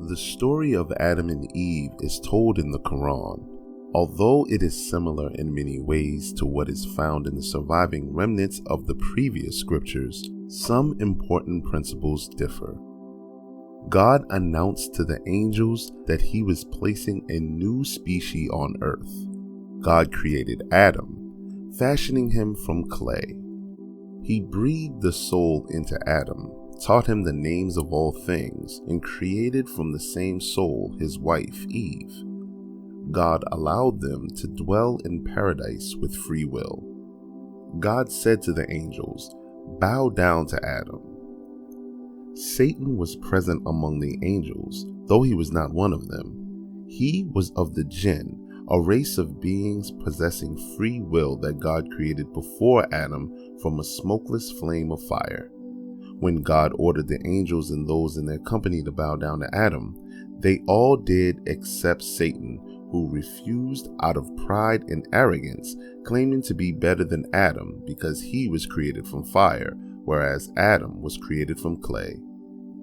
The story of Adam and Eve is told in the Quran. Although it is similar in many ways to what is found in the surviving remnants of the previous scriptures, some important principles differ. God announced to the angels that he was placing a new species on earth. God created Adam, fashioning him from clay. He breathed the soul into Adam, taught him the names of all things, and created from the same soul his wife, Eve. God allowed them to dwell in paradise with free will. God said to the angels, "Bow down to Adam." Satan was present among the angels, though he was not one of them. He was of the jinn, a race of beings possessing free will that God created before Adam from a smokeless flame of fire. When God ordered the angels and those in their company to bow down to Adam, they all did except Satan, who refused out of pride and arrogance, claiming to be better than Adam because he was created from fire, whereas Adam was created from clay.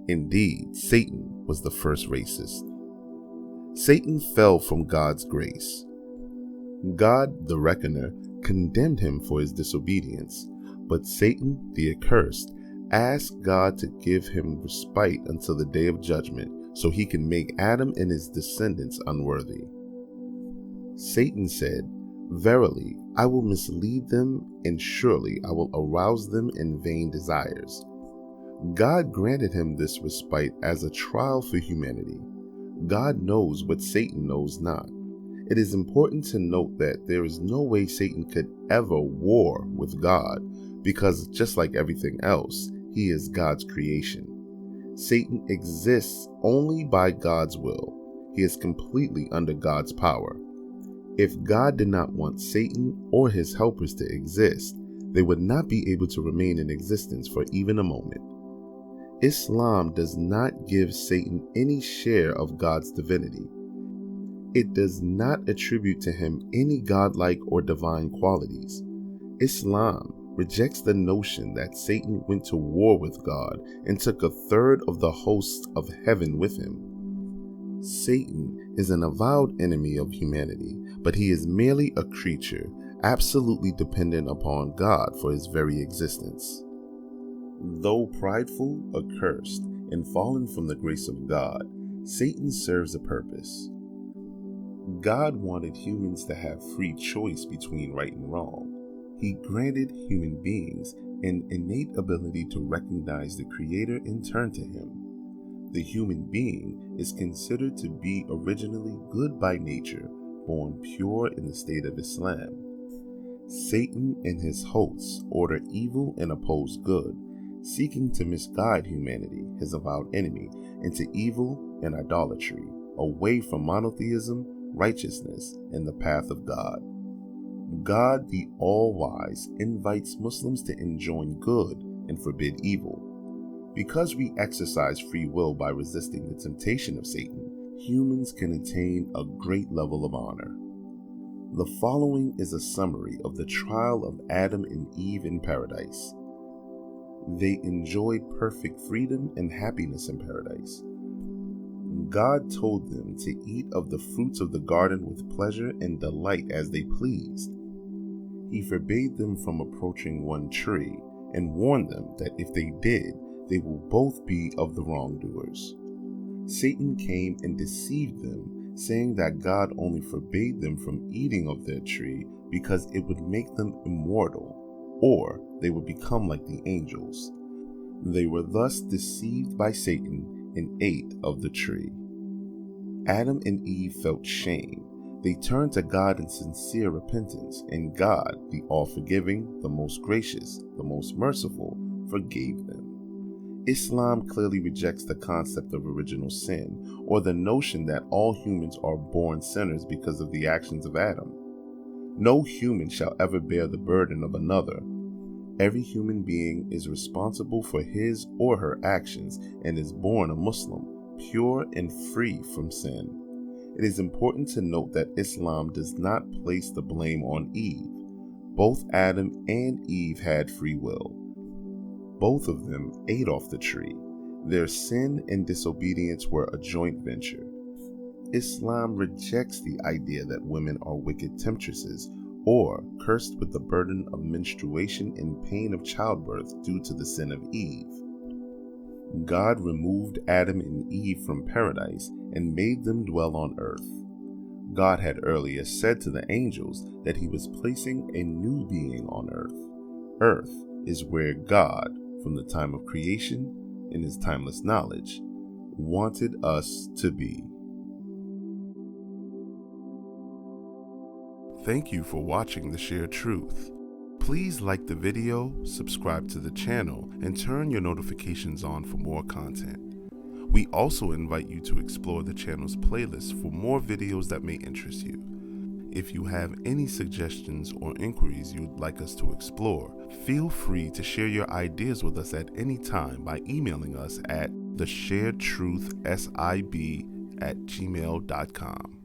Indeed, Satan was the first racist. Satan fell from God's grace. God, the Reckoner, condemned him for his disobedience, but Satan, the accursed, asked God to give him respite until the day of judgment so he can make Adam and his descendants unworthy. Satan said, "Verily, I will mislead them, and surely I will arouse them in vain desires." God granted him this respite as a trial for humanity. God knows what Satan knows not. It is important to note that there is no way Satan could ever war with God, because just like everything else, he is God's creation. Satan exists only by God's will. He is completely under God's power. If God did not want Satan or his helpers to exist, they would not be able to remain in existence for even a moment. Islam does not give Satan any share of God's divinity. It does not attribute to him any godlike or divine qualities. Islam rejects the notion that Satan went to war with God and took a third of the hosts of heaven with him. Satan is an avowed enemy of humanity, but he is merely a creature, absolutely dependent upon God for his very existence. Though prideful, accursed, and fallen from the grace of God, Satan serves a purpose. God wanted humans to have free choice between right and wrong. He granted human beings an innate ability to recognize the Creator and turn to him. The human being is considered to be originally good by nature, born pure in the state of Islam. Satan and his hosts order evil and oppose good, seeking to misguide humanity, his avowed enemy, into evil and idolatry, away from monotheism, righteousness, and the path of God. God, the All-Wise, invites Muslims to enjoin good and forbid evil. Because we exercise free will by resisting the temptation of Satan, humans can attain a great level of honor. The following is a summary of the trial of Adam and Eve in paradise. They enjoyed perfect freedom and happiness in paradise. God told them to eat of the fruits of the garden with pleasure and delight as they pleased. He forbade them from approaching one tree and warned them that if they did, they will both be of the wrongdoers. Satan came and deceived them, saying that God only forbade them from eating of their tree because it would make them immortal, or they would become like the angels. They were thus deceived by Satan and ate of the tree. Adam and Eve felt shame. They turned to God in sincere repentance, and God, the all-forgiving, the most gracious, the most merciful, forgave them. Islam clearly rejects the concept of original sin, or the notion that all humans are born sinners because of the actions of Adam. No human shall ever bear the burden of another. Every human being is responsible for his or her actions and is born a Muslim, pure and free from sin. It is important to note that Islam does not place the blame on Eve. Both Adam and Eve had free will. Both of them ate off the tree. Their sin and disobedience were a joint venture. Islam rejects the idea that women are wicked temptresses or cursed with the burden of menstruation and pain of childbirth due to the sin of Eve. God removed Adam and Eve from paradise and made them dwell on earth. God had earlier said to the angels that he was placing a new being on earth. Earth is where God, from the time of creation, in his timeless knowledge, wanted us to be. Thank you for watching The Shared Truth. Please like the video, subscribe to the channel, and turn your notifications on for more content. We also invite you to explore the channel's playlist for more videos that may interest you. If you have any suggestions or inquiries you'd like us to explore, feel free to share your ideas with us at any time by emailing us at thesharedtruthsib@gmail.com.